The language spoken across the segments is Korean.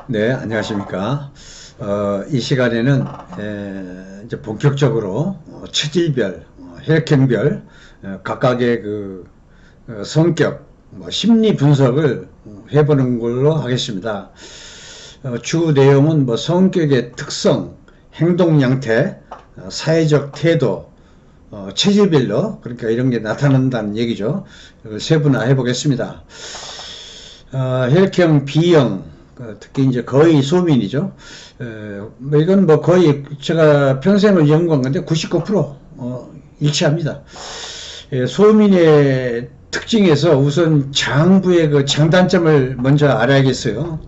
네, 안녕하십니까. 이 시간에는 이제 본격적으로 체질별, 혈액형별, 각각의 성격, 심리 분석을 해보는 걸로 하겠습니다. 주 내용은 성격의 특성, 행동 양태, 사회적 태도, 체질별로 그러니까 이런 게 나타난다는 얘기죠. 세분화해 보겠습니다. 혈액형 B형, 특히 이제 거의 소민이죠. 이건 거의 제가 평생을 연구한 건데 99% 일치합니다. 소민의 특징에서 우선 장부의 장단점을 먼저 알아야겠어요.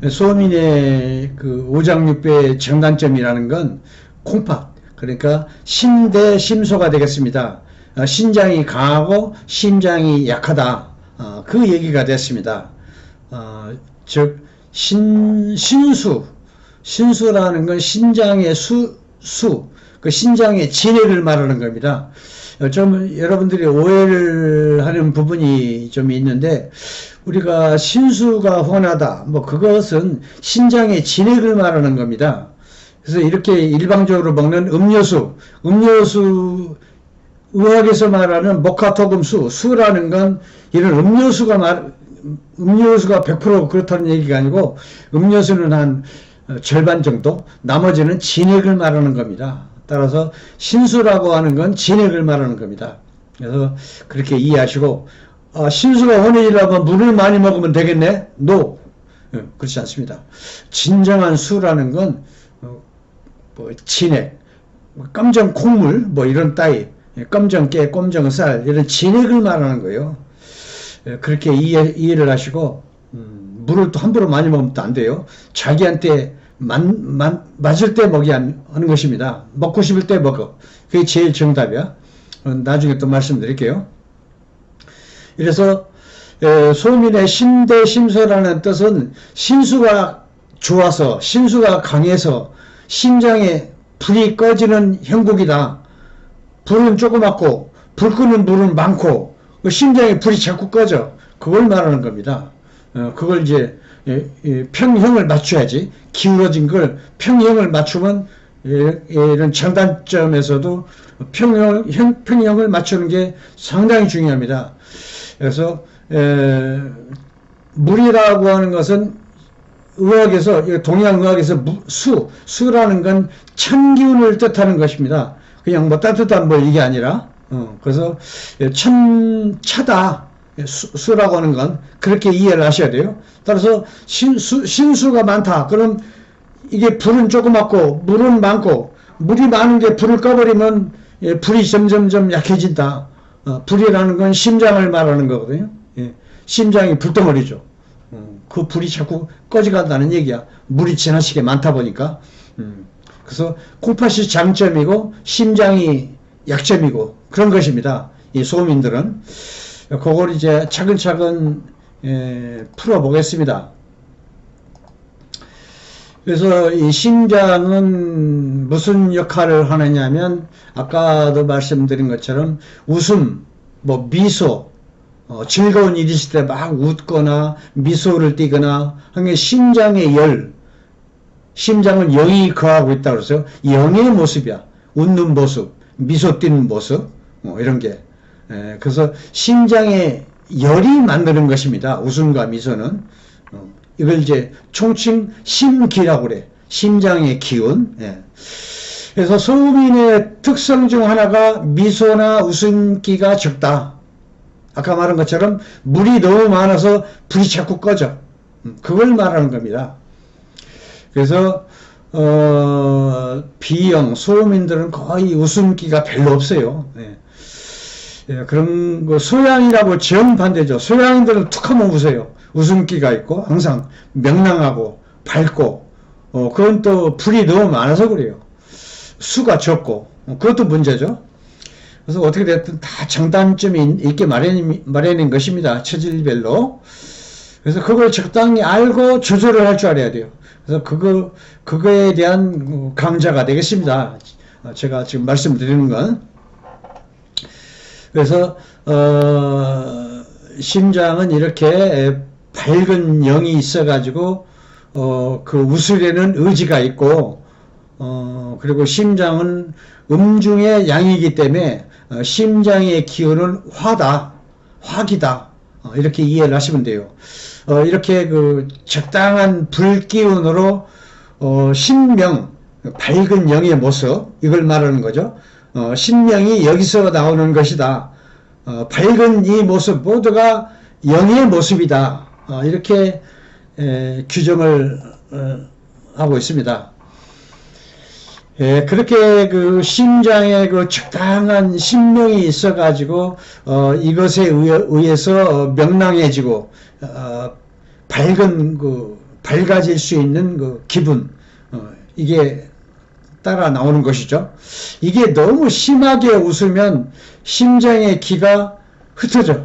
소민의 오장육부의 장단점이라는 건 콩팥, 그러니까 신대 심소가 되겠습니다. 신장이 강하고 심장이 약하다. 그 얘기가 됐습니다. 즉 신수라는 건 신장의 그 신장의 진액을 말하는 겁니다. 좀 여러분들이 오해를 하는 부분이 좀 있는데, 우리가 신수가 훤하다, 그것은 신장의 진액을 말하는 겁니다. 그래서 이렇게 일방적으로 먹는 음료수, 의학에서 말하는 수라는 건 이런 음료수가 100% 그렇다는 얘기가 아니고, 음료수는 한 절반 정도, 나머지는 진액을 말하는 겁니다. 따라서 신수라고 하는 건 진액을 말하는 겁니다. 그래서 그렇게 이해하시고, 신수가 혼해지려면 물을 많이 먹으면 되겠네? No. 그렇지 않습니다. 진정한 수라는 건 진액, 깜정 콩물, 이런 따위, 깜정깨, 깜정쌀, 이런 진액을 말하는 거예요. 그렇게 이해를 하시고, 물을 또 함부로 많이 먹으면 또 안 돼요. 자기한테 맞을 때 먹어야 하는 것입니다. 먹고 싶을 때 먹어. 그게 제일 정답이야. 나중에 또 말씀드릴게요. 그래서 소민의 신대심소라는 뜻은 신수가 좋아서, 신수가 강해서 심장에 불이 꺼지는 형국이다. 불은 조그맣고 불 끄는 물은 많고 심장에 불이 자꾸 꺼져. 그걸 말하는 겁니다. 그걸 이제 평형을 맞춰야지. 기울어진 걸 평형을 맞추면 이런 장단점에서도 평형을 맞추는 게 상당히 중요합니다. 그래서 물이라고 하는 것은 의학에서, 동양의학에서 수라는 건 찬기운을 뜻하는 것입니다. 그냥 따뜻한 이게 아니라, 그래서 차다. 수라고 하는 건 그렇게 이해를 하셔야 돼요. 따라서 신수가 많다. 그럼 이게 불은 조그맣고 물은 많고, 물이 많은 게 불을 꺼버리면 불이 점점점 약해진다. 불이라는 건 심장을 말하는 거거든요. 심장이 불덩어리죠. 그 불이 자꾸 꺼져간다는 얘기야. 물이 지나치게 많다 보니까. 그래서 콩팥이 장점이고 심장이 약점이고 그런 것입니다. 이 소민들은. 그걸 이제 차근차근 풀어보겠습니다. 그래서 이 심장은 무슨 역할을 하느냐면, 아까도 말씀드린 것처럼 웃음, 미소, 즐거운 일이 있을 때 막 웃거나 미소를 띠거나 하는 심장의 열, 심장은 영이 거하고 있다고 그랬어요. 영의 모습이야. 웃는 모습, 미소 띠는 모습, 이런 게. 그래서 심장의 열이 만드는 것입니다. 웃음과 미소는. 이걸 이제 총칭 심기라고 그래. 심장의 기운. 그래서 소민의 특성 중 하나가 미소나 웃음기가 적다. 아까 말한 것처럼 물이 너무 많아서 불이 자꾸 꺼져. 그걸 말하는 겁니다. 그래서 B형 소민들은 거의 웃음기가 별로 없어요. 그런 거 소양이라고 정반대죠. 소양인들은 툭 하면 웃어요. 웃음기가 있고 항상 명랑하고 밝고, 그건 또 불이 너무 많아서 그래요. 수가 적고, 그것도 문제죠. 그래서 어떻게 됐든 다 장단점이 있게 마련인 것입니다. 체질별로. 그래서 그걸 적당히 알고 조절을 할 줄 알아야 돼요. 그래서 그거에 대한 강좌가 되겠습니다. 제가 지금 말씀드리는 건. 그래서 심장은 이렇게 밝은 영이 있어가지고 그 웃으려는 의지가 있고, 그리고 심장은 음중의 양이기 때문에 심장의 기운은 화기다. 이렇게 이해를 하시면 돼요. 이렇게 그 적당한 불기운으로 신명, 밝은 영의 모습, 이걸 말하는 거죠. 신명이 여기서 나오는 것이다. 밝은 이 모습 모두가 영의 모습이다. 이렇게 규정을 하고 있습니다. 그렇게 그 심장에 그 적당한 신명이 있어가지고 이것에 의해서 명랑해지고 밝아질 수 있는 그 기분, 이게 따라 나오는 것이죠. 이게 너무 심하게 웃으면 심장의 기가 흩어져.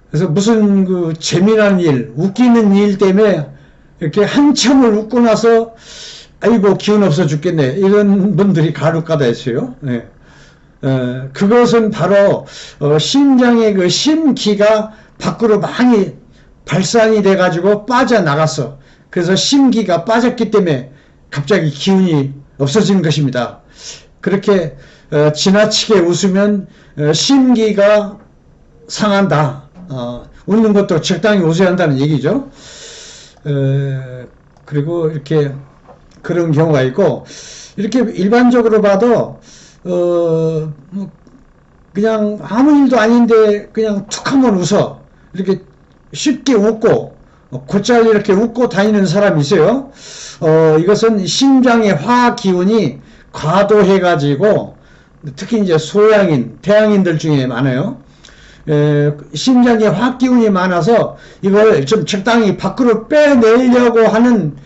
그래서 무슨 그 재미난 일, 웃기는 일 때문에 이렇게 한참을 웃고 나서 아이고 기운 없어 죽겠네, 이런 분들이 간혹가다 있어요. 네. 그것은 바로 심장의 그 심기가 밖으로 많이 발산이 돼 가지고 빠져나갔어. 그래서 심기가 빠졌기 때문에 갑자기 기운이 없어지는 것입니다. 그렇게 지나치게 웃으면 심기가 상한다. 웃는 것도 적당히 웃어야 한다는 얘기죠. 그리고 이렇게 그런 경우가 있고, 이렇게 일반적으로 봐도 그냥 아무 일도 아닌데 그냥 툭 한번 웃어, 이렇게 쉽게 웃고 곧잘 이렇게 웃고 다니는 사람이 있어요. 이것은 심장의 화 기운이 과도해 가지고, 특히 이제 소양인, 태양인들 중에 많아요. 심장의 화 기운이 많아서 이걸 좀 적당히 밖으로 빼내려고 하는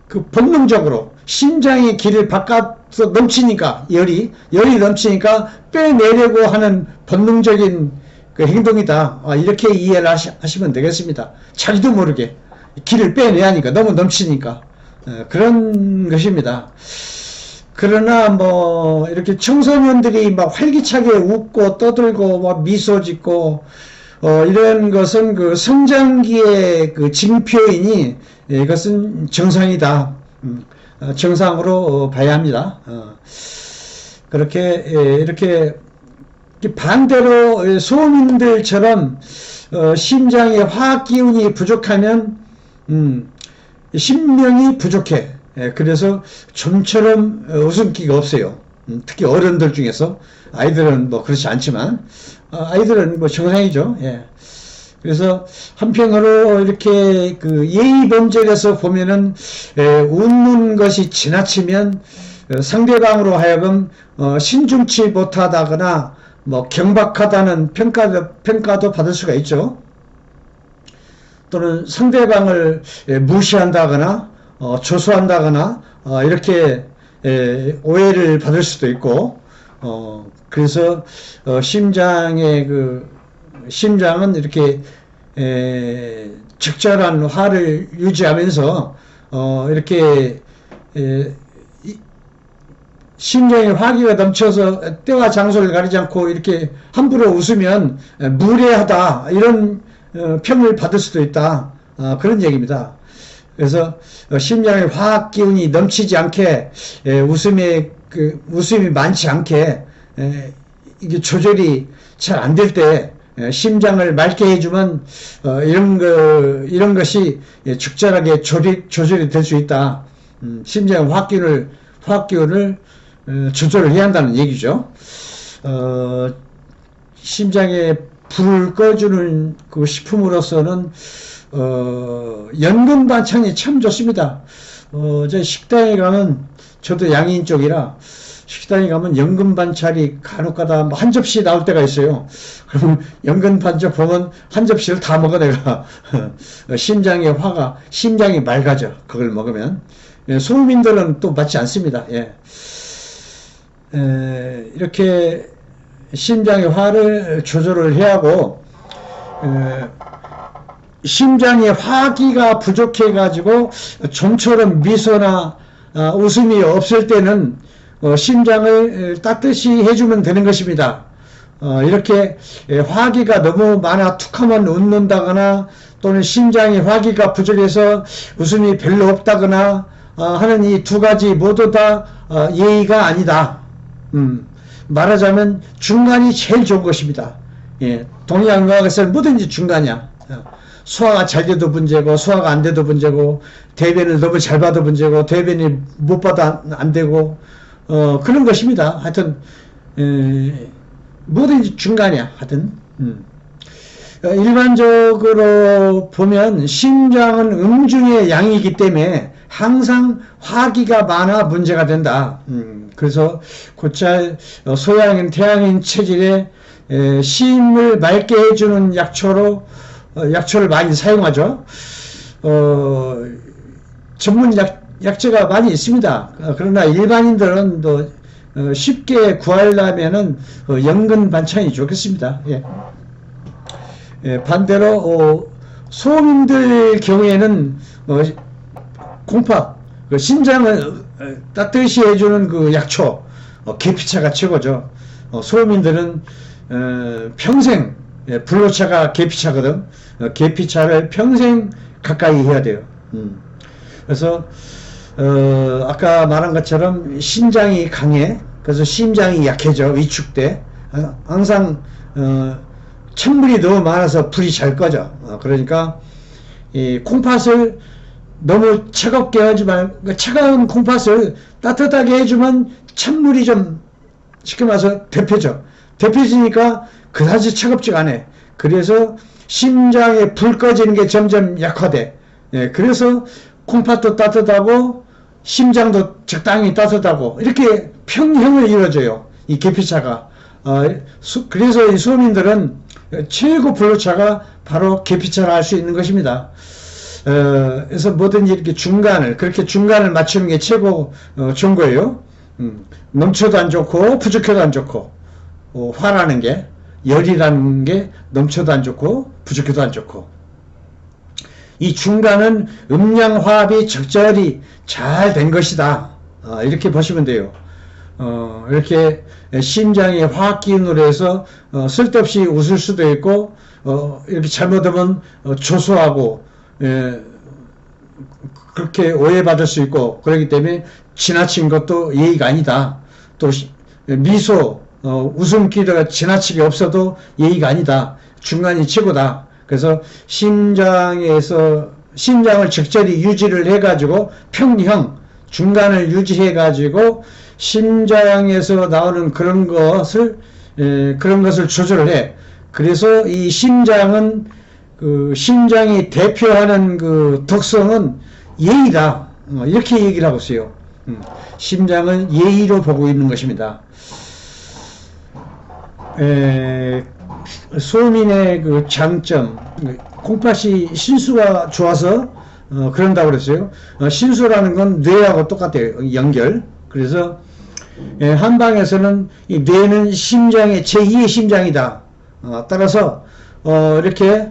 그 본능적으로 심장의 기를 바깥으로 넘치니까, 열이 넘치니까 빼내려고 하는 본능적인 그 행동이다. 이렇게 이해를 하시면 되겠습니다. 자기도 모르게 기를 빼내야 하니까, 너무 넘치니까. 그런 것입니다. 그러나 뭐 이렇게 청소년들이 막 활기차게 웃고 떠들고 막 미소 짓고 이런 것은 그 성장기의 그 징표이니, 이것은 정상이다. 정상으로 봐야 합니다. 그렇게 이렇게 반대로 소민들처럼 심장의 화학 기운이 부족하면 신명이 부족해. 그래서 좀처럼 웃음기가 없어요. 특히 어른들 중에서. 아이들은 뭐 그렇지 않지만 아이들은 뭐 정상이죠. 예. 그래서 한편으로 이렇게 그 예의범절에서 보면은 웃는 것이 지나치면 상대방으로 하여금 신중치 못하다거나 뭐 경박하다는 평가도 받을 수가 있죠. 또는 상대방을 무시한다거나 조소한다거나 이렇게 오해를 받을 수도 있고, 그래서 심장은 이렇게 적절한 화를 유지하면서 이렇게 심장의 화기가 넘쳐서 때와 장소를 가리지 않고 이렇게 함부로 웃으면 무례하다, 이런 평을 받을 수도 있다. 그런 얘기입니다. 그래서 심장의 화학 기운이 넘치지 않게, 웃음이 많지 않게, 이게 조절이 잘 안 될 때 심장을 맑게 해주면 이런 것이 적절하게 조절이 될 수 있다. 심장의 화학 기운을 조절을 해야 한다는 얘기죠. 심장에 불을 꺼주는 그 식품으로서는 연근 반찬이 참 좋습니다. 저 식당에 가면, 저도 양인 쪽이라 식당에 가면 연근 반찬이 간혹가다 뭐 한 접시 나올 때가 있어요. 그러면 연근 반찬 보면 한 접시를 다 먹어 내가. 심장이 맑아져, 그걸 먹으면. 소민들은 또 맞지 않습니다. 예. 이렇게 심장의 화를 조절을 해야 하고, 심장의 화기가 부족해 가지고 좀처럼 미소나 웃음이 없을 때는 심장을 따뜻이 해주면 되는 것입니다. 이렇게 화기가 너무 많아 툭하면 웃는다거나 또는 심장이 화기가 부족해서 웃음이 별로 없다거나 하는 이 두 가지 모두 다 예의가 아니다. 말하자면 중간이 제일 좋은 것입니다. 예, 동의학에서는 뭐든지 중간이야. 소화가 잘 돼도 문제고 소화가 안 돼도 문제고 대변을 너무 잘 봐도 문제고 대변이 못 봐도 안 되고 그런 것입니다. 하여튼 뭐든지 중간이야. 하여튼 일반적으로 보면 심장은 음중의 양이기 때문에 항상 화기가 많아 문제가 된다. 그래서 곧잘 소양인 태양인 체질에 심을 맑게 해주는 약초를 많이 사용하죠. 전문 약재가 많이 있습니다. 그러나 일반인들은 또 쉽게 구하려면은 연근 반찬이 좋겠습니다. 예. 반대로 소민들 경우에는 콩팥, 심장을 따뜻이 해주는 그 약초, 계피차가 최고죠. 소민들은 평생 불로차가 계피차거든. 계피차를 평생 가까이 해야 돼요. 그래서 아까 말한 것처럼 신장이 강해. 그래서 심장이 약해져. 위축돼. 항상 찬물이 너무 많아서 불이 잘 꺼져. 그러니까 이 콩팥을 너무 차갑게 하지 말고 차가운 콩팥을 따뜻하게 해주면 찬물이 좀 쉽게 말해서 데펴지니까 그다지 차갑지가 않아. 그래서 심장에 불 꺼지는 게 점점 약화돼. 예, 그래서 콩팥도 따뜻하고 심장도 적당히 따뜻하고 이렇게 평형을 이루어져요. 이 계피차가. 그래서 이 소민들은 최고 불로차가 바로 계피차를 할 수 있는 것입니다. 그래서 뭐든지 이렇게 그렇게 중간을 맞추는 게 최고 좋은 거예요. 넘쳐도 안 좋고 부족해도 안 좋고 화라는 게 열이라는 게 넘쳐도 안 좋고 부족해도 안 좋고 이 중간은 음양화합이 적절히 잘 된 것이다. 이렇게 보시면 돼요. 이렇게 심장의 화학기운으로 해서 쓸데없이 웃을 수도 있고 이렇게 잘못하면 조소하고 그렇게 오해받을 수 있고 그렇기 때문에 지나친 것도 예의가 아니다. 또 미소 웃음기가 지나치게 없어도 예의가 아니다. 중간이 최고다. 그래서 심장을 적절히 유지를 해가지고 평형 중간을 유지해가지고 심장에서 나오는 그런 것을 조절을 해. 그래서 이 심장은 심장이 대표하는 그 특성은 예의다. 이렇게 얘기를 하고 있어요. 심장을 예의로 보고 있는 것입니다. 소민의 그 장점, 콩팥이 신수가 좋아서 그런다고 그랬어요. 신수라는 건 뇌하고 똑같아요. 연결. 그래서 한방에서는 이 뇌는 심장의 제2의 심장이다. 따라서 이렇게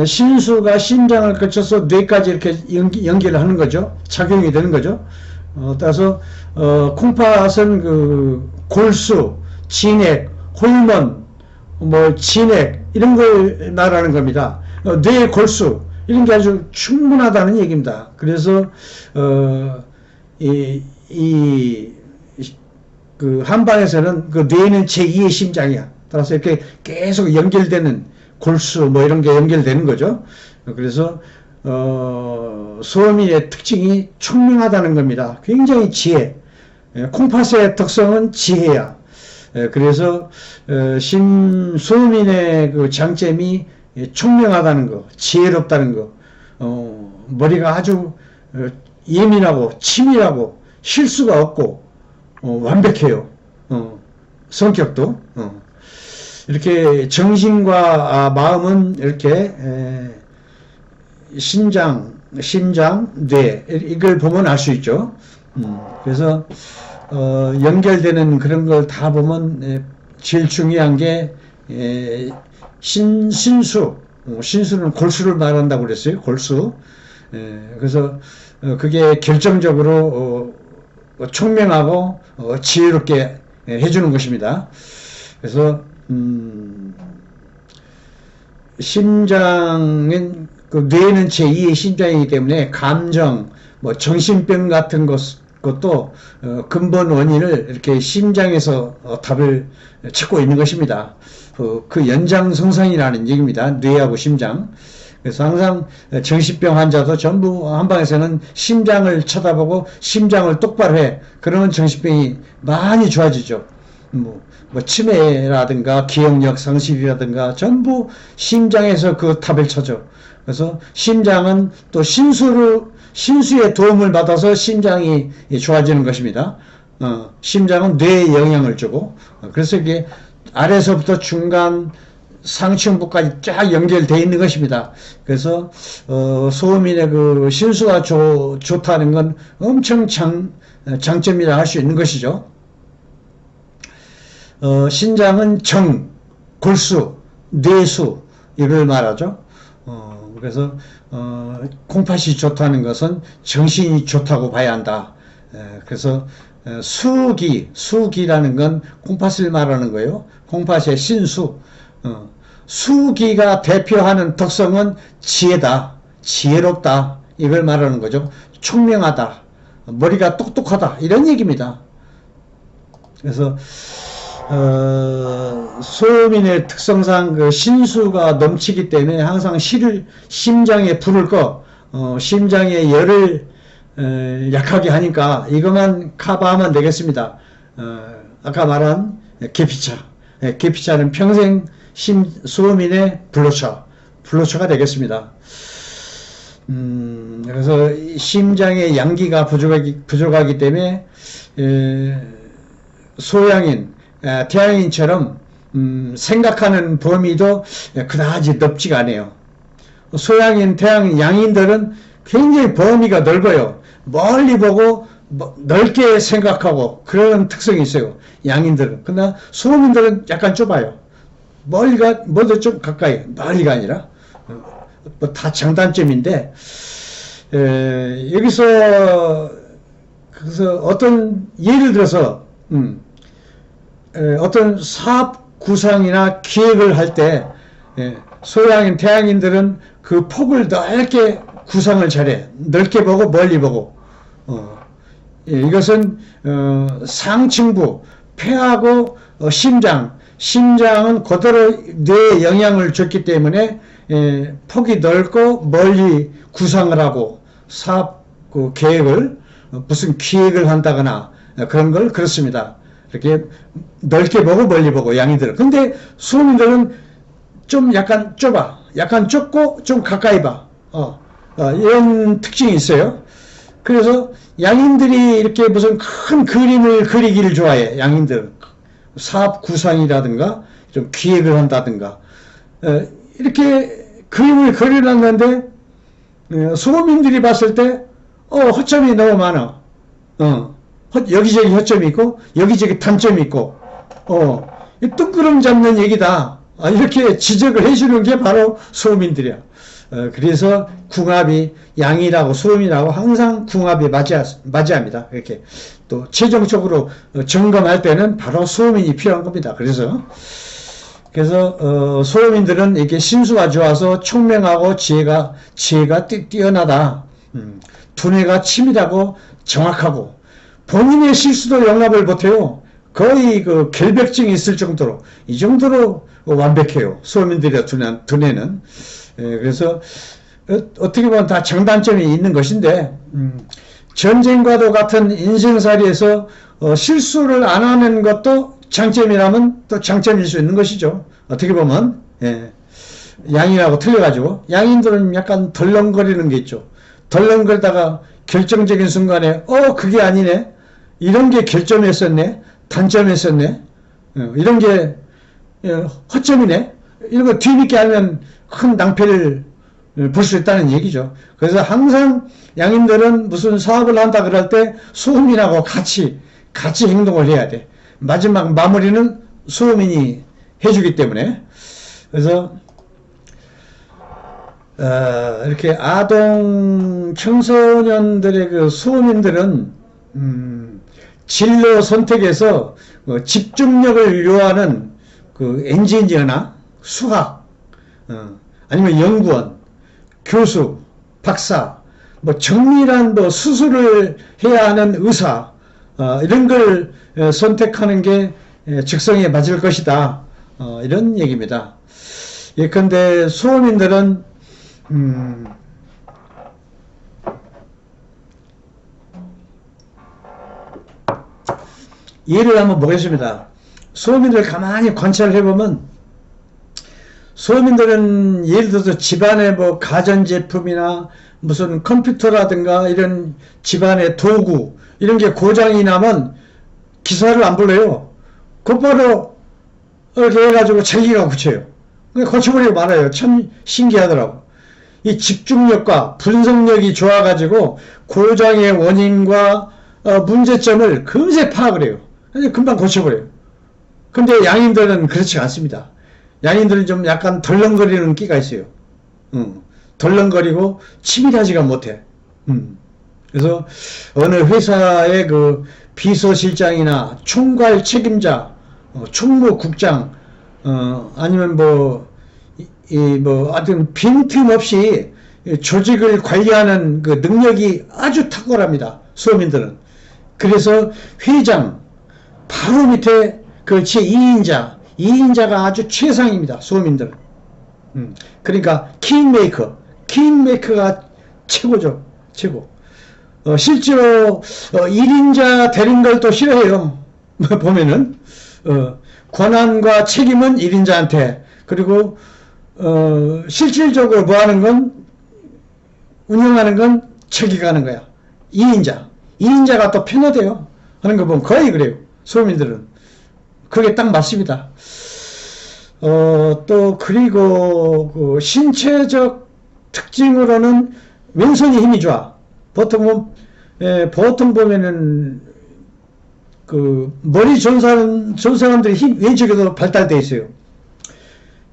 신수가 심장을 거쳐서 뇌까지 이렇게 연결을 하는 거죠. 작용이 되는 거죠. 따라서 콩팥은 그 골수, 진액, 호르몬, 진액 이런 걸 말하는 겁니다. 뇌의 골수 이런 게 아주 충분하다는 얘기입니다. 그래서 그 한방에서는 그 뇌는 제2의 심장이야. 따라서 이렇게 계속 연결되는 골수 이런 게 연결되는 거죠. 그래서 소민의 특징이 총명하다는 겁니다. 굉장히 지혜. 콩팥의 특성은 지혜야. 그래서 소민의 그 장점이 총명하다는 거, 지혜롭다는 거, 머리가 아주 예민하고 치밀하고 실수가 없고 완벽해요. 성격도 이렇게 정신과 마음은 이렇게 심장, 뇌 이걸 보면 알 수 있죠. 그래서 연결되는 그런 걸 다 보면 제일 중요한 게 신수는 골수를 말한다고 그랬어요. 골수. 그래서 그게 결정적으로 총명하고 지혜롭게 해주는 것입니다. 그래서 심장은 그 뇌는 제2의 심장이기 때문에 감정, 뭐 정신병 같은 것도 근본 원인을 이렇게 심장에서 답을 찾고 있는 것입니다. 그 연장성상이라는 얘기입니다. 뇌하고 심장. 그래서 항상 정신병 환자도 전부 한방에서는 심장을 쳐다보고 심장을 똑바로 해. 그러면 정신병이 많이 좋아지죠. 뭐 치매라든가 기억력 상실이라든가 전부 심장에서 그 답을 찾죠. 그래서 심장은 또 신수의 도움을 받아서 심장이 좋아지는 것입니다. 심장은 뇌에 영향을 주고, 그래서 이게 아래서부터 중간 상층부까지 쫙 연결되어 있는 것입니다. 그래서 소음인의 그 신수가 좋다는 건 엄청 장점이라 할 수 있는 것이죠. 신장은 정, 골수, 뇌수 이걸 말하죠. 그래서 콩팥이 좋다는 것은 정신이 좋다고 봐야 한다. 그래서 수기라는 건 콩팥을 말하는 거예요. 콩팥의 신수. 수기가 대표하는 특성은 지혜다, 지혜롭다 이걸 말하는 거죠. 총명하다, 머리가 똑똑하다 이런 얘기입니다. 그래서 소음인의 특성상 그 신수가 넘치기 때문에 항상 심장에 불을 꺼 심장의 열을 약하게 하니까 이것만 커버하면 되겠습니다. 아까 말한 계피차는 평생 소음인의 블로처가 되겠습니다. 그래서 심장의 양기가 부족하기 때문에 소양인, 태양인처럼 생각하는 범위도 그다지 넓지가 않아요. 소양인, 태양인, 양인들은 굉장히 범위가 넓어요. 멀리 보고 넓게 생각하고 그런 특성이 있어요. 양인들은. 그러나 소음인들은 약간 좁아요. 멀리도 좀 가까이, 멀리가 아니라. 다 장단점인데, 여기서, 그래서 어떤, 예를 들어서, 어떤 사업 구상이나 기획을 할 때, 소양인, 태양인들은 그 폭을 넓게 구상을 잘해. 넓게 보고 멀리 보고. 이것은, 상층부, 폐하고 심장은 그대로 뇌에 영향을 줬기 때문에 폭이 넓고 멀리 구상을 하고 사업 그 계획을 무슨 기획을 한다거나 그런 걸 그렇습니다. 이렇게 넓게 보고 멀리 보고 양이들. 근데 소음인들은 좀 약간 좁아. 약간 좁고 좀 가까이 봐. 이런 특징이 있어요. 그래서 양인들이 이렇게 무슨 큰 그림을 그리기를 좋아해. 양인들은. 사업 구상이라든가 좀 기획을 한다든가 이렇게 그림을 그려놨는데 소음인들이 봤을 때 허점이 너무 많아. 여기저기 허점이 있고 여기저기 단점이 있고 뜬구름 잡는 얘기다. 이렇게 지적을 해주는 게 바로 소음인들이야. 그래서 궁합이 양이라고 소음이라고 항상 궁합이 맞이합니다. 이렇게 또 최종적으로 점검할 때는 바로 소음인이 필요한 겁니다. 그래서 소음인들은 이렇게 신수가 좋아서 총명하고 지혜가 뛰어나다. 두뇌가 치밀하고 정확하고 본인의 실수도 용납을 못해요. 거의 그 결벽증이 있을 정도로 이 정도로 완벽해요. 소음인들의 두뇌는. 그래서 어떻게 보면 다 장단점이 있는 것인데 전쟁과도 같은 인생살이에서 실수를 안 하는 것도 장점이라면 또 장점일 수 있는 것이죠. 어떻게 보면 양인하고 틀려가지고 양인들은 약간 덜렁거리는 게 있죠. 덜렁거리다가 결정적인 순간에 그게 아니네, 이런 게 결점이었었네, 단점이었었네, 이런 게 허점이네, 이런 거 뒤늦게 알면 큰 낭패를 볼 수 있다는 얘기죠. 그래서 항상 양인들은 무슨 사업을 한다 그럴 때 소음인하고 같이 행동을 해야 돼. 마지막 마무리는 소음인이 해주기 때문에. 그래서 이렇게 아동 청소년들의 그 소음인들은 진로 선택에서 집중력을 요하는 그 엔지니어나 수학, 아니면 연구원, 교수, 박사, 뭐 정밀한 뭐 수술을 해야 하는 의사, 이런 걸 선택하는 게 적성에 맞을 것이다. 이런 얘기입니다. 예컨대 소민들은 예를 한번 보겠습니다. 소민들 가만히 관찰을 해보면 소민들은 예를 들어서 집안의 뭐 가전제품이나 무슨 컴퓨터라든가 이런 집안의 도구 이런 게 고장이 나면 기사를 안 불러요. 곧바로 이렇게 해가지고 자기가 고쳐요. 고쳐버리고 말아요. 참 신기하더라고. 이 집중력과 분석력이 좋아가지고 고장의 원인과 문제점을 금세 파악을 해요. 금방 고쳐버려요. 근데 양인들은 그렇지 않습니다. 양인들은 좀 약간 덜렁거리는 끼가 있어요. 덜렁거리고 치밀하지가 못해. 그래서 어느 회사의 그 비서실장이나 총괄 책임자, 총무국장, 아니면 하여튼 빈틈없이 조직을 관리하는 그 능력이 아주 탁월합니다. 소민들은. 그래서 회장, 바로 밑에 그 제2인자가 아주 최상입니다. 소민들은. 그러니까 킹메이커가 최고죠. 최고. 실제로 1인자 되는 걸 또 싫어해요. 보면은 권한과 책임은 1인자한테, 그리고 실질적으로 뭐 하는 건, 운영하는 건 책임이 가는 거야. 2인자가 또 편하대요. 하는 거 보면 거의 그래요. 소민들은. 그게 딱 맞습니다. 또 그리고 그 신체적 특징으로는 왼손이 힘이 좋아. 보통 보면은 그 머리 좋은 사람들이 왼쪽에도 발달되어 있어요.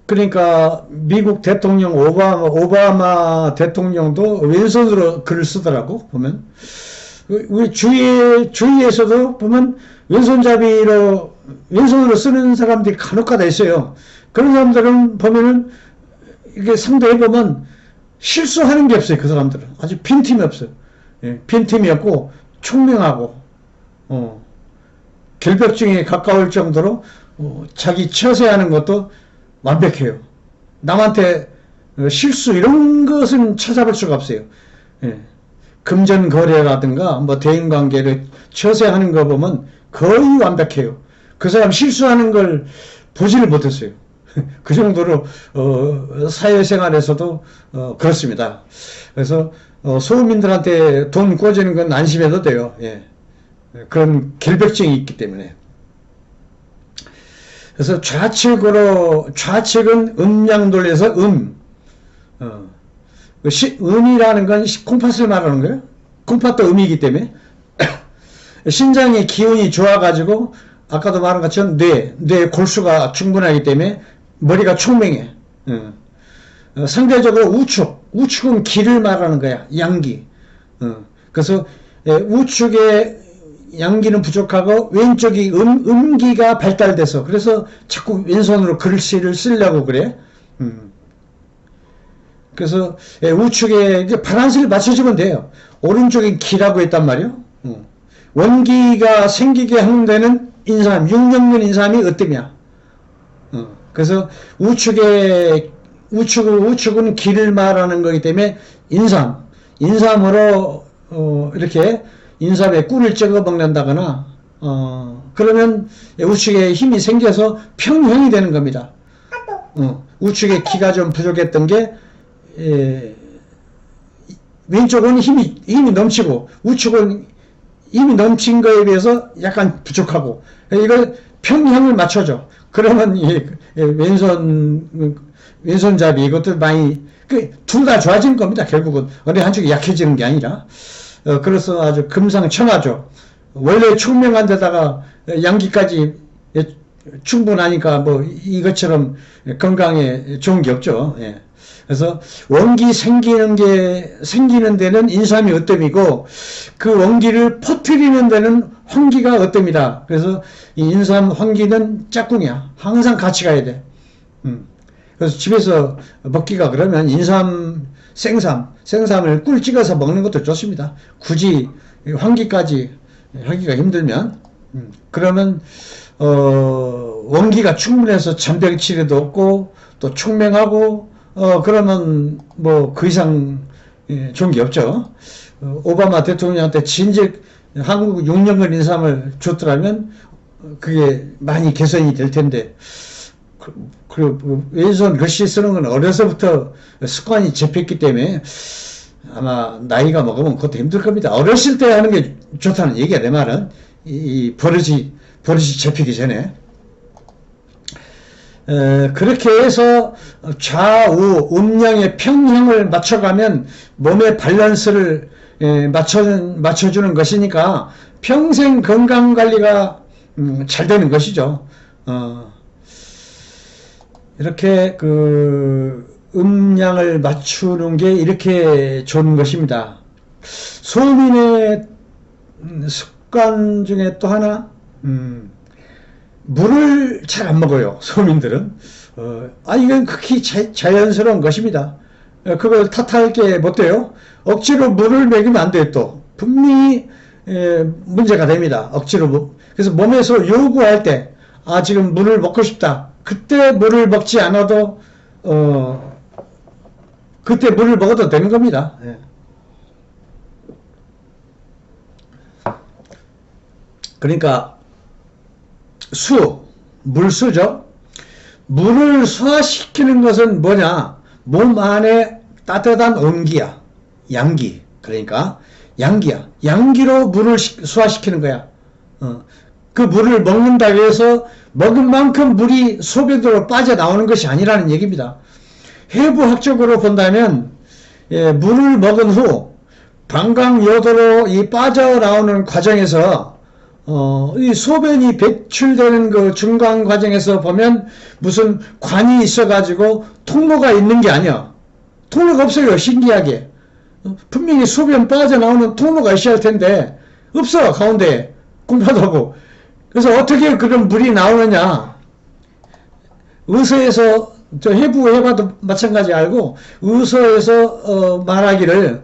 그러니까 미국 대통령 오바마 대통령도 왼손으로 글을 쓰더라고. 보면 우리 주위에서도 보면 왼손으로 쓰는 사람들이 간혹가다 있어요. 그런 사람들은 보면은 이게 상대해보면 실수하는 게 없어요. 그 사람들은 아주 빈틈이 없어요. 빈틈이 없고 총명하고 결벽증에 가까울 정도로 자기 처세하는 것도 완벽해요. 남한테 실수 이런 것은 찾아볼 수가 없어요. 금전거래라든가 뭐 대인관계를 처세하는 거 보면 거의 완벽해요. 그 사람 실수하는 걸 보지를 못했어요. 그 정도로 사회생활에서도 그렇습니다. 그래서 소민들한테 돈 꿔주는 건 안심해도 돼요. 그런 결벽증이 있기 때문에. 그래서 좌측은 음양 돌려서 음이라는 건 콩팥을 말하는 거예요. 콩팥도 음이기 때문에. 신장의 기운이 좋아가지고 아까도 말한 것처럼 뇌 골수가 충분하기 때문에 머리가 총명해. 상대적으로 우측은 기를 말하는 거야. 양기. 그래서 우측에 양기는 부족하고 왼쪽이 음기가 발달돼서 그래서 자꾸 왼손으로 글씨를 쓰려고 그래. 그래서 우측에 바란스를 맞춰주면 돼요. 오른쪽에 기라고 했단 말이에요. 원기가 생기게 하는 데는 인삼, 6년근 인삼이 으뜸이야. 그래서 우측은 기를 말하는 거기 때문에 인삼으로 이렇게 인삼에 꿀을 찍어 먹는다거나 그러면 우측에 힘이 생겨서 평형이 되는 겁니다. 우측에 기가 좀 부족했던 게 왼쪽은 힘이 넘치고 우측은 힘이 넘친 거에 비해서 약간 부족하고 이걸 평형을 맞춰줘. 그러면 왼손잡이 이것도 많이 둘 다 좋아진 겁니다. 결국은 어느 한쪽이 약해지는 게 아니라. 그래서 아주 금상첨화죠. 원래 총명한 데다가 양기까지 충분하니까 뭐 이것처럼 건강에 좋은 게 없죠. 예. 그래서 원기 생기는 데는 인삼이 어뜸이고 그 원기를 퍼뜨리는 데는 황기가 어뜸이다. 그래서 이 인삼 황기는 짝꿍이야. 항상 같이 가야 돼. 그래서 집에서 먹기가 그러면 인삼 생삼을 꿀 찍어서 먹는 것도 좋습니다. 굳이 환기까지 하기가 힘들면 그러면 원기가 충분해서 잔병 치레도 없고 또 총명하고 그러면 뭐 그 이상 좋은 게 없죠. 오바마 대통령한테 진즉 한국 6년간 인삼을 줬더라면 그게 많이 개선이 될 텐데 그 왼손 글씨 쓰는 건 어려서부터 습관이 잡혔기 때문에 아마 나이가 먹으면 그것도 힘들 겁니다. 어렸을 때 하는 게 좋다는 얘기야. 내 말은 이 버릇이 잡히기 전에 그렇게 해서 좌우 음양의 평형을 맞춰가면 몸의 밸런스를 맞춰주는 것이니까 평생 건강관리가 잘 되는 것이죠. 이렇게 그 음양을 맞추는 게 이렇게 좋은 것입니다. 소민의 습관 중에 또 하나, 물을 잘 안 먹어요. 소민들은. 이건 극히 자연스러운 것입니다. 그걸 탓할 게 못 돼요. 억지로 물을 먹이면 안 돼요. 또 분명히 문제가 됩니다. 억지로. 그래서 몸에서 요구할 때 지금 물을 먹고 싶다. 그때 물을 먹지 않아도 그때 물을 먹어도 되는 겁니다. 그러니까 물수죠. 물을 소화시키는 것은 뭐냐? 몸 안에 따뜻한 온기야. 양기. 그러니까 양기야. 양기로 물을 소화시키는 거야. 그 물을 먹는다고 해서 먹은 만큼 물이 소변으로 빠져나오는 것이 아니라는 얘기입니다. 해부학적으로 본다면 물을 먹은 후 방광요도로 이 빠져나오는 과정에서 이 소변이 배출되는 그 중간 과정에서 보면 무슨 관이 있어가지고 통로가 있는 게 아니야. 통로가 없어요. 신기하게. 분명히 소변 빠져나오는 통로가 있어야 할 텐데 없어. 가운데 공파하고. 그래서 어떻게 그런 물이 나오느냐. 의서에서 해부해봐도 마찬가지 알고 의서에서 말하기를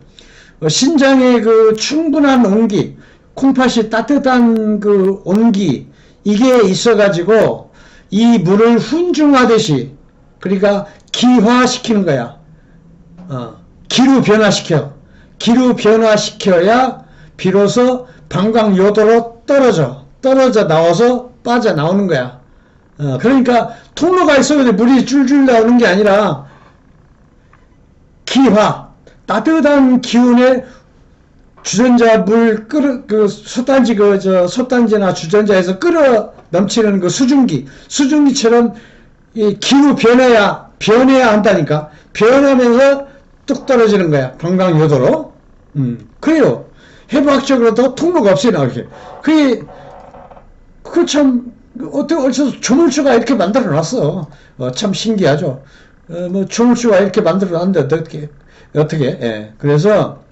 신장의 그 충분한 온기, 콩팥이 따뜻한 그 온기 이게 있어가지고 이 물을 훈중하듯이 그러니까 기화시키는 거야. 기루 변화시켜야 비로소 방광요도로 떨어져 나와서 빠져나오는 거야. 그러니까 통로가 있어야 물이 줄줄 나오는 게 아니라 기화, 따뜻한 기운에 주전자 물 솥단지나 주전자에서 끓어 넘치는 그 수증기처럼 이 기후 변해야 한다니까. 변하면서 뚝 떨어지는 거야. 방광요도로. 그래요. 해부학적으로도 통로가 없어요, 나오게. 어디서 조물주가 이렇게 만들어 놨어. 참 신기하죠. 조물주가 이렇게 만들어 놨는데, 어떻게. 그래서,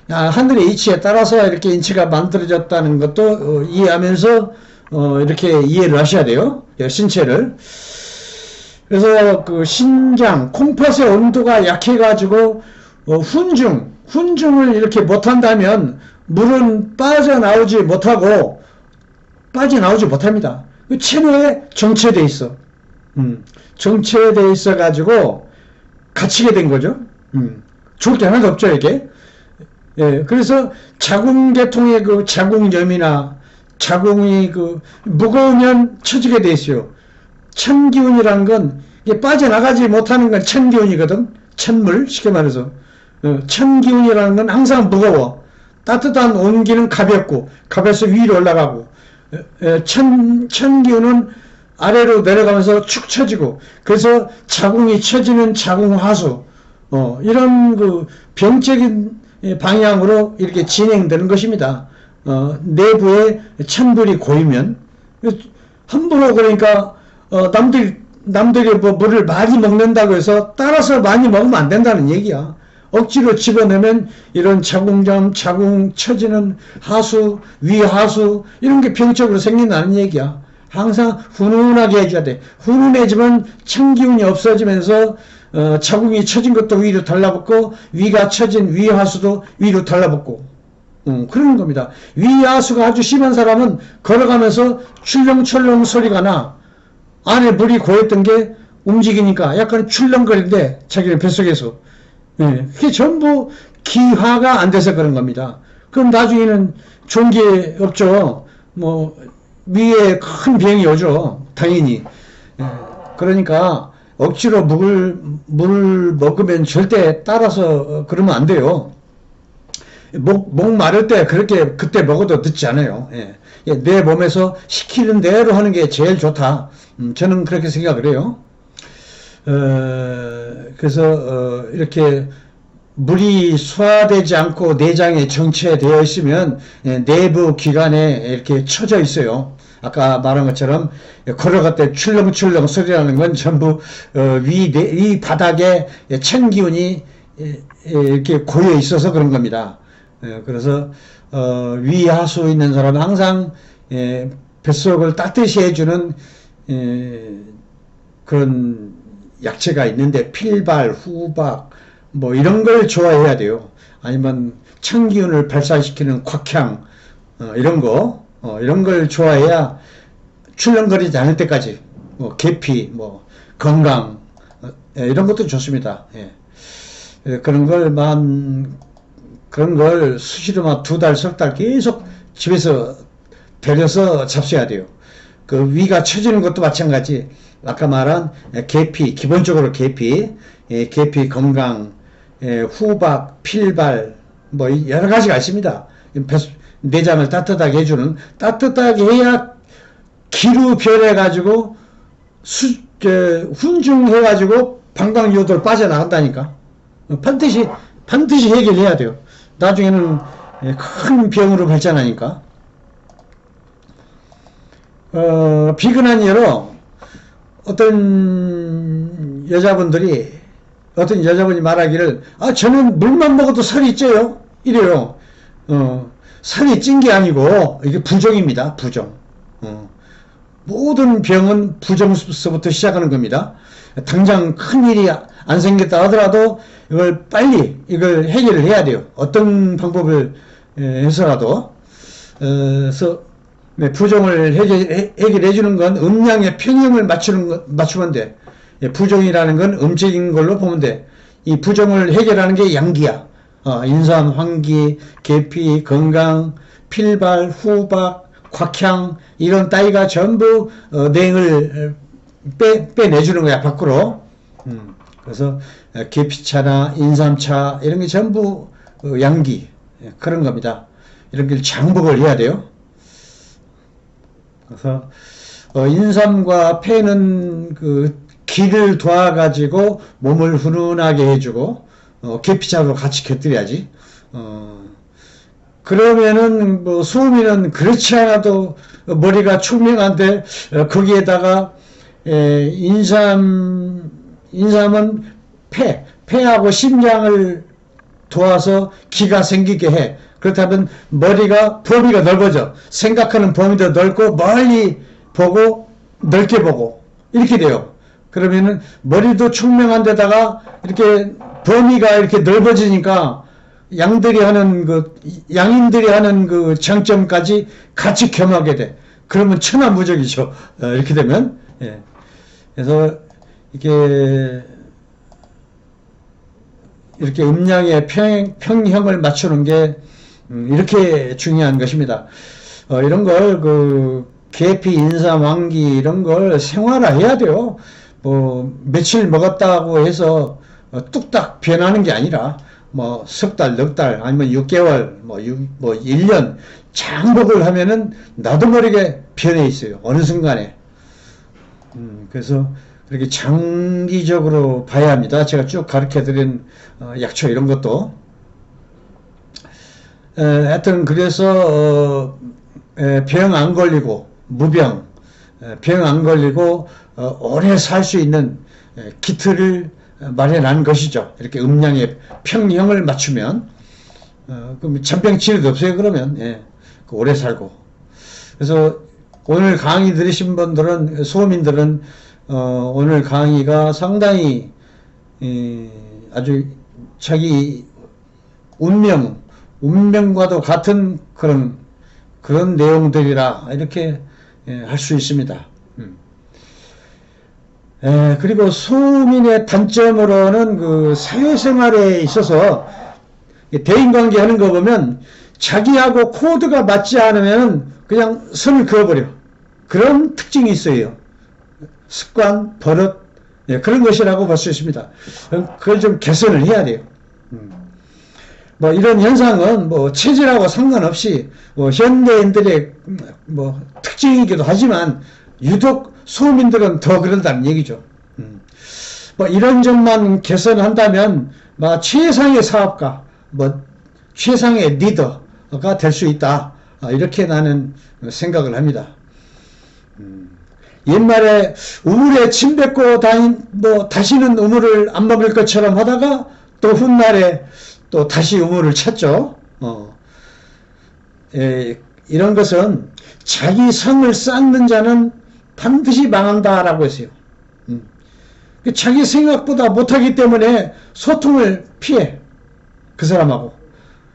하늘의 이치에 따라서 이렇게 인치가 만들어졌다는 것도 이해하면서, 이렇게 이해를 하셔야 돼요. 신체를. 그래서 그 신장, 콩팥의 온도가 약해가지고, 훈중을 이렇게 못한다면, 물은 빠져나오지 못합니다. 그 체내에 정체돼 있어. 정체돼 있어가지고, 갇히게 된 거죠. 좋을 게 하나도 없죠, 이게. 그래서 자궁계통의 그 자궁염이나 자궁이 무거우면 처지게 돼 있어요. 천기운이라는 건, 이게 빠져나가지 못하는 건 천기운이거든. 천물, 쉽게 말해서. 천기운이라는 건 항상 무거워. 따뜻한 온기는 가벼워서 위로 올라가고, 천기운은 아래로 내려가면서 축 처지고, 그래서 자궁이 처지는 자궁하수, 이런 그 병적인 방향으로 이렇게 진행되는 것입니다. 내부에 천불이 고이면, 함부로 그러니까 남들이 뭐 물을 많이 먹는다고 해서 따라서 많이 먹으면 안 된다는 얘기야. 억지로 집어넣으면 이런 자궁 처지는 하수, 위하수 이런 게 병적으로 생긴다는 얘기야. 항상 훈훈하게 해줘야 돼. 훈훈해지면 찬기운이 없어지면서 자궁이 처진 것도 위로 달라붙고 위가 처진 위하수도 위로 달라붙고 그런 겁니다. 위하수가 아주 심한 사람은 걸어가면서 출렁출렁 소리가 나. 안에 물이 고였던 게 움직이니까 약간 출렁거리는데 자기의 뱃속에서 그게 전부 기화가 안 돼서 그런 겁니다. 그럼 나중에는 좋은 게 없죠. 뭐 위에 큰 병이 오죠. 당연히. 그러니까 억지로 물 먹으면 절대 따라서 그러면 안 돼요. 목 마를 때 그때 먹어도 늦지 않아요. 내 몸에서 시키는 대로 하는 게 제일 좋다. 저는 그렇게 생각을 해요. 그래서 이렇게 물이 소화되지 않고 내장에 정체되어 있으면 내부 기관에 이렇게 처져 있어요. 아까 말한 것처럼 걸어갈 때 출렁출렁 소리라는 건 전부 위 바닥에 찬 기운이 이렇게 고여 있어서 그런 겁니다. 그래서 위하수 있는 사람은 항상 뱃속을 따뜻히 해주는 그런 약재가 있는데 필발, 후박 뭐 이런 걸 좋아해야 돼요. 아니면 찬기운을 발산시키는 곽향 이런 걸 좋아해야 출렁거리지 않을 때까지 계피, 건강 이런 것도 좋습니다. 그런 걸 수시로 2달, 3달 계속 집에서 데려서 잡숴야 돼요. 그 위가 처지는 것도 마찬가지. 아까 말한 계피, 기본적으로 계피 건강, 후박, 필발, 여러 가지가 있습니다. 내장을 따뜻하게 해주는, 따뜻하게 해야 기루 변해가지고, 훈중해가지고 방광요도를 빠져나간다니까. 반드시 해결해야 돼요. 나중에는 큰 병으로 발전하니까. 비근한 예로 어떤 여자분이 말하기를 저는 물만 먹어도 살이 쪄요 이래요. 살이 찐 게 아니고 이게 부정입니다. 부정. 모든 병은 부정서부터 시작하는 겁니다. 당장 큰일이 안 생겼다 하더라도 이걸 해결을 해야 돼요. 어떤 방법을 해서라도. 그래서 부정을 해결해 주는 건 음양의 평형을 맞추면 돼. 부정이라는 건 음적인 걸로 보면 돼. 이 부정을 해결하는 게 양기야. 인삼, 황기, 계피, 건강, 필발, 후박, 곽향 이런 따위가 전부 냉을 빼내주는 거야 밖으로. 그래서 계피차나 인삼차 이런 게 전부 양기 그런 겁니다. 이런 걸 장복을 해야 돼요. 그래서 인삼과 폐는 그 기를 도와가지고 몸을 훈훈하게 해주고 계피차로 같이 곁들여야지. 그러면은 수음이는 그렇지 않아도 머리가 총명한데 거기에다가 인삼은 폐하고 심장을 도와서 기가 생기게 해. 그렇다면 범위가 넓어져. 생각하는 범위도 넓고 멀리 보고 넓게 보고 이렇게 돼요. 그러면은 머리도 총명한 데다가 이렇게 범위가 이렇게 넓어지니까 양인들이 하는 그 장점까지 같이 겸하게 돼. 그러면 천하무적이죠. 이렇게 되면. 그래서 이렇게 음양의 평형을 맞추는 게 이렇게 중요한 것입니다. 이런 걸 계피, 인삼, 황기 이런 걸 생활화해야 돼요. 며칠 먹었다고 해서 뚝딱 변하는 게 아니라 석 달, 넉 달, 아니면 6개월, 1년 장복을 하면은 나도 모르게 변해 있어요. 어느 순간에. 그래서 그렇게 장기적으로 봐야 합니다. 제가 쭉 가르쳐 드린 약초 이런 것도. 하여튼 그래서 병 안 걸리고 무병 병 안 걸리고 오래 살 수 있는 키트를 마련한 것이죠. 이렇게 음양의 평형을 맞추면 그럼 전병 치료도 없어요. 그러면 오래 살고. 그래서 오늘 강의 들으신 분들은 소민들은 오늘 강의가 상당히 아주 자기 운명과도 같은 그런 내용들이라 이렇게 할 수 있습니다. 그리고 소민의 단점으로는 그 사회생활에 있어서 대인관계 하는 거 보면 자기하고 코드가 맞지 않으면 그냥 선을 그어버려. 그런 특징이 있어요. 습관, 버릇, 그런 것이라고 볼 수 있습니다. 그걸 좀 개선을 해야 돼요. 뭐 이런 현상은 뭐 체질하고 상관없이 뭐 현대인들의 뭐 특징이기도 하지만 유독 소민들은 더 그런다는 얘기죠. 뭐 이런 점만 개선한다면 뭐 최상의 사업가, 뭐 최상의 리더가 될 수 있다. 이렇게 나는 생각을 합니다. 옛말에 우물에 침 뱉고 뭐 다시는 우물을 안 먹을 것처럼 하다가 또 훗날에 또 다시 우물을 찾죠. 이런 것은 자기 성을 쌓는 자는 반드시 망한다라고 했어요. 자기 생각보다 못하기 때문에 소통을 피해. 그 사람하고.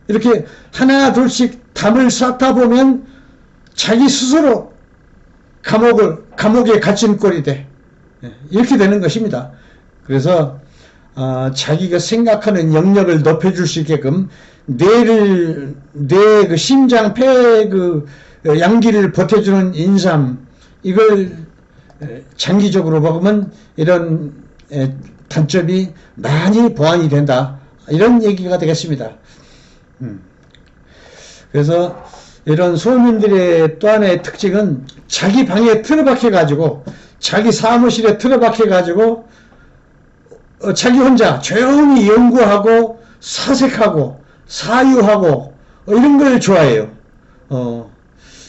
이렇게 하나 둘씩 담을 쌓다 보면 자기 스스로 감옥에 갇힌 꼴이 돼. 이렇게 되는 것입니다. 그래서 자기가 생각하는 영역을 높여줄 수 있게끔 뇌의 그 심장, 폐의 그 양기를 보태주는 인삼, 이걸 장기적으로 먹으면 이런 단점이 많이 보완이 된다. 이런 얘기가 되겠습니다. 그래서 이런 소민들의 또 하나의 특징은 자기 방에 틀어박혀가지고 자기 사무실에 틀어박혀가지고 자기 혼자 조용히 연구하고 사색하고 사유하고 이런 걸 좋아해요.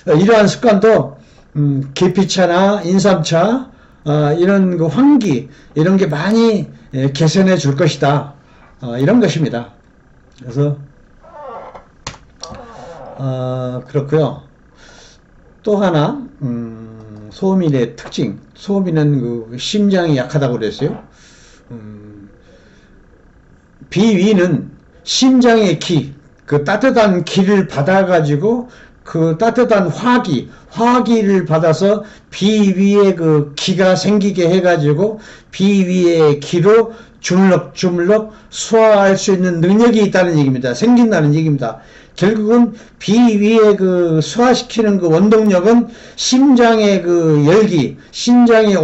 이러한 습관도 계피차나 인삼차 이런 그 환기 이런 게 많이 개선해 줄 것이다. 이런 것입니다. 그래서 그렇고요. 또 하나 소민의 특징, 소민은 그 심장이 약하다고 그랬어요. 비위는 심장의 기, 그 따뜻한 기를 받아가지고 그 따뜻한 화기를 받아서 비위에 그 기가 생기게 해가지고 비위의 기로 주물럭주물럭 소화할 수 있는 능력이 있다는 얘기입니다. 생긴다는 얘기입니다. 결국은 비위에 그 소화시키는 그 원동력은 심장의 그 열기, 심장의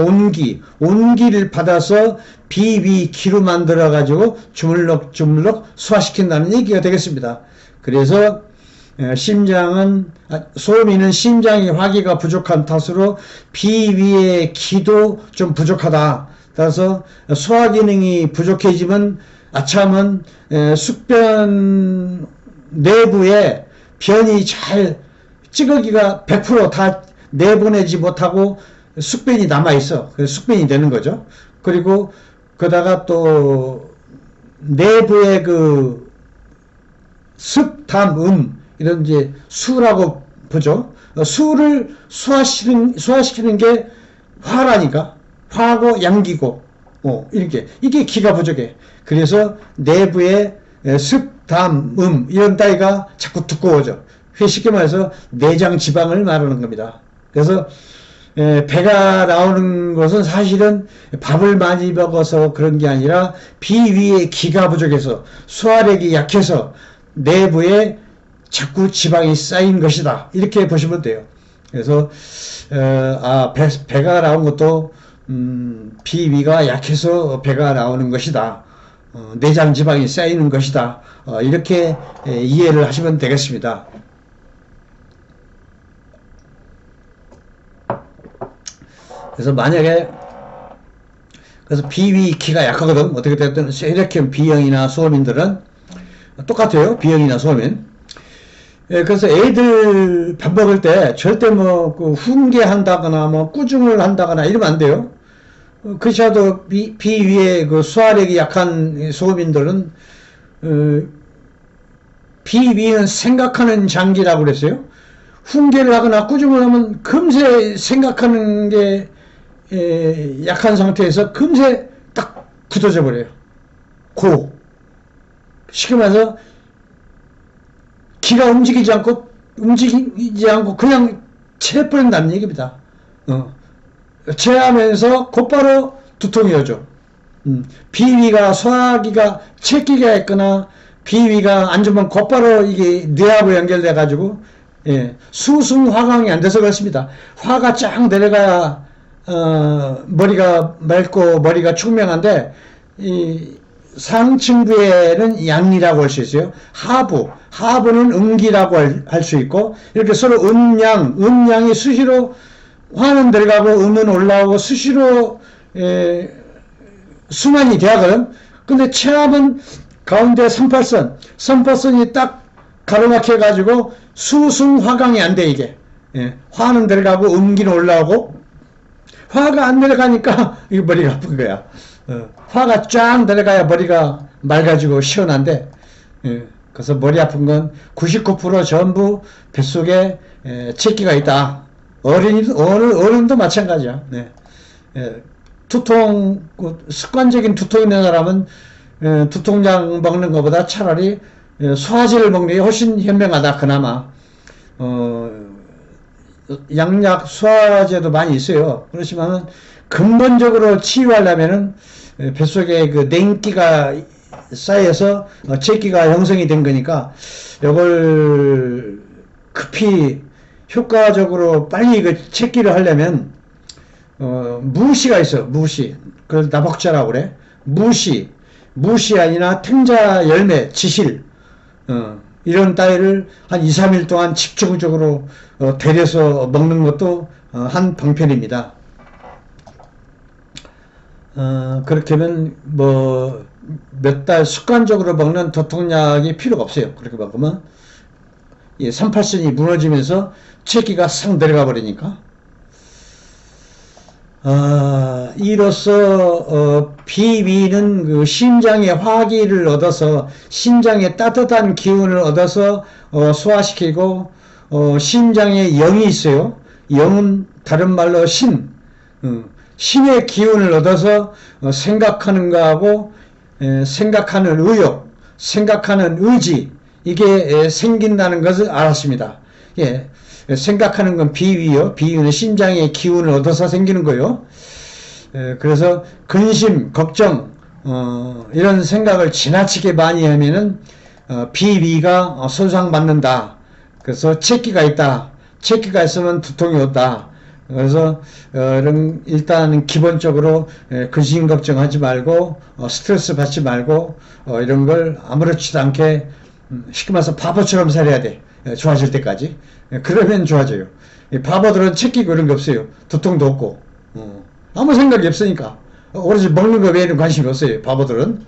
온기를 받아서 비위 기로 만들어 가지고 주물럭주물럭 소화시킨다는 얘기가 되겠습니다. 그래서 소민은 심장의 화기가 부족한 탓으로 비위의 기도 좀 부족하다. 따라서 소화 기능이 부족해지면 아참은 숙변 내부에 변이 잘 찌꺼기가 100% 다 내보내지 못하고 숙변이 남아있어. 그래서 숙변이 되는 거죠. 그리고 그러다가 또 내부의 그 습, 담, 이런 이제 수라고 보죠. 수를 소화시키는 게 화라니까. 화고 양기고 이렇게 이게 기가 부족해. 그래서 내부에 습, 담, 이런 따위가 자꾸 두꺼워져. 쉽게 말해서 내장 지방을 말하는 겁니다. 그래서 배가 나오는 것은 사실은 밥을 많이 먹어서 그런 게 아니라 비위에 기가 부족해서 소화력이 약해서 내부에 자꾸 지방이 쌓인 것이다. 이렇게 보시면 돼요. 그래서 배가 나온 것도 비위가 약해서 배가 나오는 것이다. 내장 지방이 쌓이는 것이다. 이렇게 이해를 하시면 되겠습니다. 그래서 만약에 그래서 비위 기가 약하거든. 어떻게 됐든 이렇게 B형이나 소민들은 똑같아요. B형이나 소민. 예, 그래서 애들 밥 먹을 때 절대 뭐, 그 훈계한다거나, 뭐, 꾸중을 한다거나 이러면 안 돼요. 그렇지않아도 비위에 그 소화력이 약한 소민들은, 비위는 생각하는 장기라고 그랬어요. 훈계를 하거나 꾸중을 하면 금세 생각하는 게 약한 상태에서 금세 딱 굳어져 버려요. 쉽게 말해서 기가 움직이지 않고 그냥 체해버린다는 얘기입니다. 체하면서 곧바로 두통이 오죠. 비위가 소화기가 체기가 있거나 비위가 안 좋으면 곧바로 이게 뇌하고 연결돼 가지고 수승화강이 안 돼서 그렇습니다. 화가 쫙 내려가야 머리가 맑고 머리가 총명한데 이 상층부에는 양이라고 할 수 있어요. 하부는 음기라고 할 수 있고 이렇게 서로 음양이 수시로 화는 들어가고 음은 올라오고 수시로 순환이 돼야거든. 근데 체압은 가운데 38선이 딱 가로막혀 가지고 수승화강이 안 돼 이게. 화는 들어가고 음기는 올라오고 화가 안 내려가니까 이거 머리가 아픈 거야. 화가 쫙 내려가야 머리가 맑아지고 시원한데 그래서 머리 아픈 건 99% 전부 뱃속에 체기가 있다. 어른도 마찬가지야. 두통, 습관적인 두통 있는 사람은 두통약 먹는 것보다 차라리 소화제를 먹는 게 훨씬 현명하다. 그나마 양약 소화제도 많이 있어요. 그렇지만은 근본적으로 치유하려면은 뱃속에 그 냉기가 쌓여서 체기가 형성이 된 거니까 이걸 급히 효과적으로 빨리 그 체기를 하려면 무시가 있어. 무시. 그걸 나복자라고 그래. 무시 아니나 탱자 열매, 지실 이런 따위를 한 2, 3일 동안 집중적으로 데려서 먹는 것도 한 방편입니다. 그렇게 하면 뭐 몇 달 습관적으로 먹는 두통약이 필요가 없어요. 그렇게 먹으면 38선이 무너지면서 체기가 싹 내려가 버리니까. 이로써 비위는 그 심장의 화기를 얻어서 심장의 따뜻한 기운을 얻어서 소화시키고 심장에 영이 있어요. 영은 다른 말로 신의 기운을 얻어서 생각하는 거하고 생각하는 의욕, 생각하는 의지 이게 생긴다는 것을 알았습니다. 생각하는 건 비위요. 비위는 심장의 기운을 얻어서 생기는 거요. 그래서 근심, 걱정 이런 생각을 지나치게 많이 하면은 비위가 손상받는다. 그래서 체기가 있다. 체기가 있으면 두통이 온다. 그래서 일단 기본적으로 근심 걱정하지 말고 스트레스 받지 말고 이런 걸 아무렇지도 않게 쉽게 말해서 바보처럼 살아야 돼. 좋아질 때까지. 그러면 좋아져요. 바보들은 체기고 이런 게 없어요. 두통도 없고 아무 생각이 없으니까 오로지 먹는 거 외에는 관심이 없어요. 바보들은.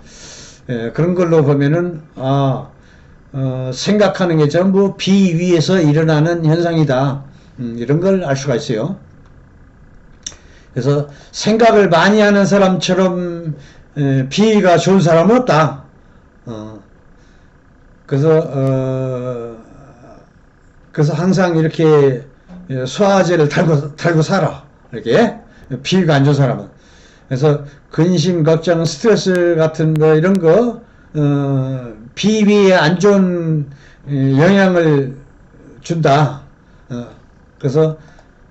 그런 걸로 보면은 생각하는 게 전부 비위에서 일어나는 현상이다. 이런 걸 알 수가 있어요. 그래서 생각을 많이 하는 사람처럼 비위가 좋은 사람은 없다. 그래서 항상 이렇게 소화제를 달고 살아. 이렇게 비위가 안 좋은 사람은. 그래서 근심, 걱정, 스트레스 같은 거 이런 거 비위에 안 좋은 영향을 준다. 그래서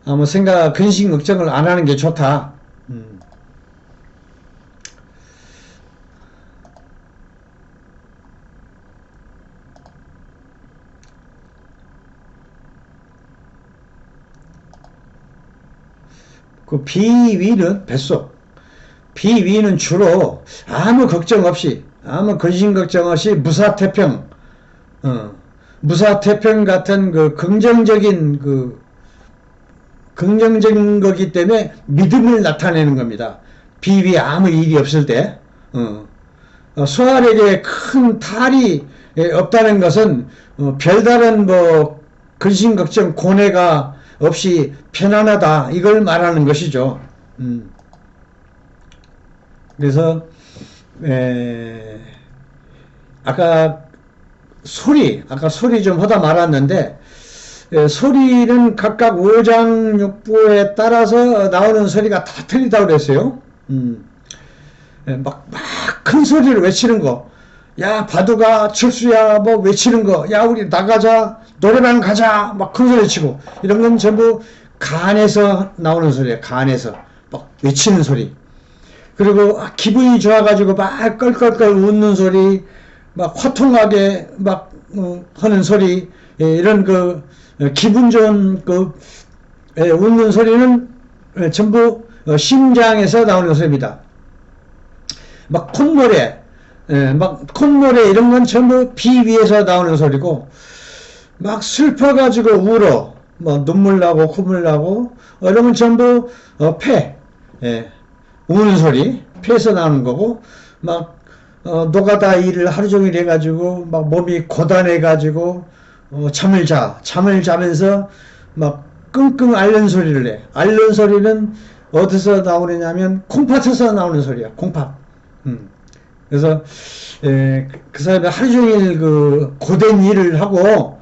아무 근심, 걱정을 안 하는 게 좋다. 그 비위는 뱃속. 비위는 주로 아무 걱정 없이, 아무 근심 걱정 없이 무사태평, 무사태평 같은 그 긍정적인 거기 때문에 믿음을 나타내는 겁니다. 비위에 아무 일이 없을 때, 소화력에 큰 탈이 없다는 것은 별다른 뭐 근심 걱정 고뇌가 없이 편안하다 이걸 말하는 것이죠. 그래서 아까 소리 좀 하다 말았는데 소리는 각각 오장육부에 따라서 나오는 소리가 다 틀리다고 그랬어요. 막 큰 소리를 외치는 거, 야 바둑아 철수야 뭐 외치는 거, 야 우리 나가자 노래방 가자 막 큰 소리 치고 이런 건 전부 간에서 나오는 소리예요. 간에서 막 외치는 소리. 그리고 기분이 좋아가지고 막 껄껄껄 웃는 소리, 막 화통하게 막 하는 소리, 이런 그 기분 좋은 그 웃는 소리는 전부 심장에서 나오는 소리입니다. 막 콧노래, 막 콧노래 이런 건 전부 비 위에서 나오는 소리고, 막 슬퍼가지고 울어, 뭐 눈물 나고 콧물 나고 이런 건 전부 폐, 우는 소리, 폐에서 나오는 거고, 막 노가다 일을 하루 종일 해가지고 막 몸이 고단해가지고 잠을 자면서 막 끙끙 앓는 소리를 내. 앓는 소리는 어디서 나오느냐면 콩팥에서 나오는 소리야. 콩팥. 그래서 그 사람이 하루 종일 그 고된 일을 하고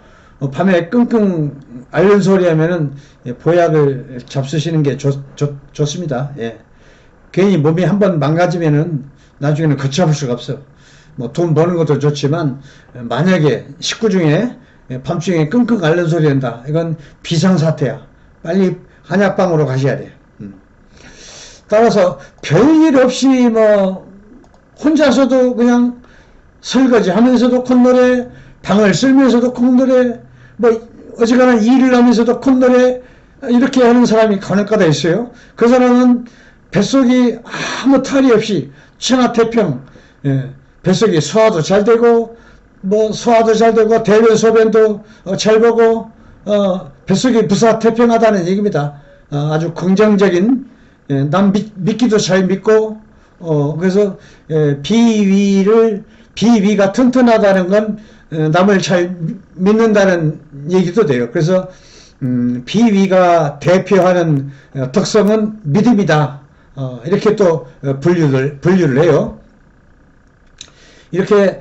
밤에 끙끙 앓는 소리 하면은 보약을 잡수시는 게 좋습니다. 예. 괜히 몸이 한번 망가지면은 나중에는 걷잡을 수가 없어. 뭐 돈 버는 것도 좋지만 만약에 식구 중에 밤중에 끙끙 앓는 소리 한다. 이건 비상사태야. 빨리 한약방으로 가셔야 돼. 따라서 별일 없이 뭐 혼자서도 그냥 설거지 하면서도 콧노래, 방을 쓸면서도 콧노래, 뭐 어지간한 일을 하면서도 콧노래 이렇게 하는 사람이 간혹가다 있어요. 그 사람은 뱃속이 아무 탈이 없이 천하태평, 뱃속이 소화도 잘 되고 뭐 소화도 잘 되고 대변 소변도 잘 보고 뱃속이 부사태평하다는 얘기입니다. 아주 긍정적인, 남 믿기도 잘 믿고 그래서 비위가 튼튼하다는 건 남을 잘 믿는다는 얘기도 돼요. 그래서 비위가 대표하는 특성은 믿음이다. 이렇게 또 분류를 해요. 이렇게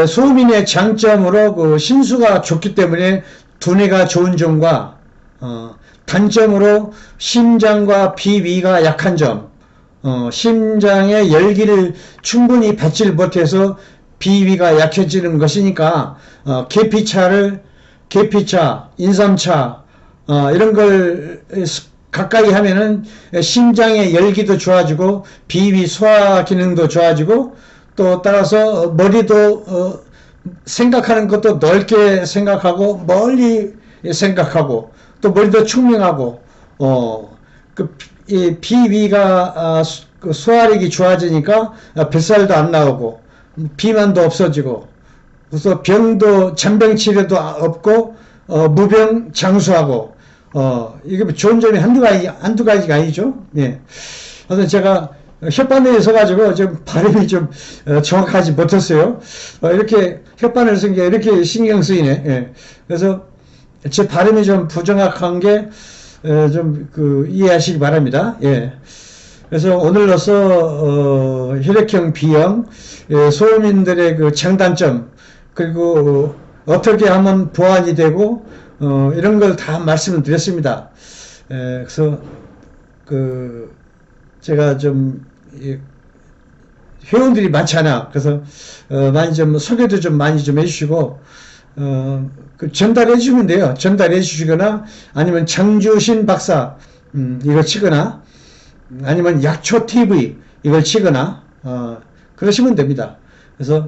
소민의 장점으로 그 심수가 좋기 때문에 두뇌가 좋은 점과 단점으로 심장과 비위가 약한 점, 심장의 열기를 충분히 받질 못해서 비위가 약해지는 것이니까 계피차, 인삼차 이런 걸 가까이 하면은 심장의 열기도 좋아지고 비위 소화 기능도 좋아지고 또 따라서 머리도 생각하는 것도 넓게 생각하고 멀리 생각하고 또 머리도 총명하고 이 비위가 그 소화력이 좋아지니까 뱃살도 안 나오고 비만도 없어지고 그래서 병도 잔병 치료도 없고 무병장수하고 이게 좋은 점이 한두 가지가 아니죠. 예. 그래서 제가 혓바늘에 서가지고 좀 발음이 좀 정확하지 못했어요. 이렇게 혓바늘 쓴 게 이렇게 신경 쓰이네. 예. 그래서 제 발음이 좀 부정확한 게 좀 이해하시기 바랍니다. 예. 그래서 오늘로서 혈액형 B형 소민들의 그 장단점 그리고 어떻게 하면 보완이 되고 이런 걸 다 말씀을 드렸습니다. 그래서 제가 좀 회원들이 많잖아. 그래서 많이 좀 소개도 좀 많이 좀 해주시고 전달해 주시면 돼요. 전달해 주시거나 아니면 장주신 박사 이걸 치거나 아니면 약초TV 이걸 치거나 그러시면 됩니다. 그래서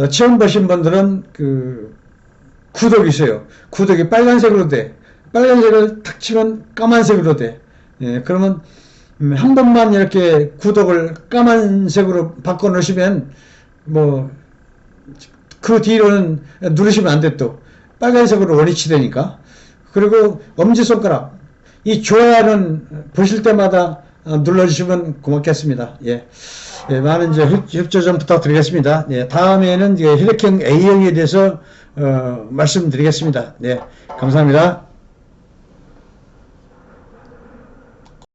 처음 보신 분들은 구독이 있어요. 구독이 빨간색으로 돼. 빨간색을 탁 치면 까만색으로 돼. 예, 그러면 한 번만 이렇게 구독을 까만색으로 바꿔 놓으시면 뭐 그 뒤로는 누르시면 안 돼. 또 빨간색으로 원위치 되니까. 그리고 엄지손가락 이 좋아요는 보실 때마다 눌러주시면 고맙겠습니다. 예. 네, 많은 이제 협조 좀 부탁드리겠습니다. 네, 다음에는 이제 혈액형 A형에 대해서 말씀드리겠습니다. 네, 감사합니다.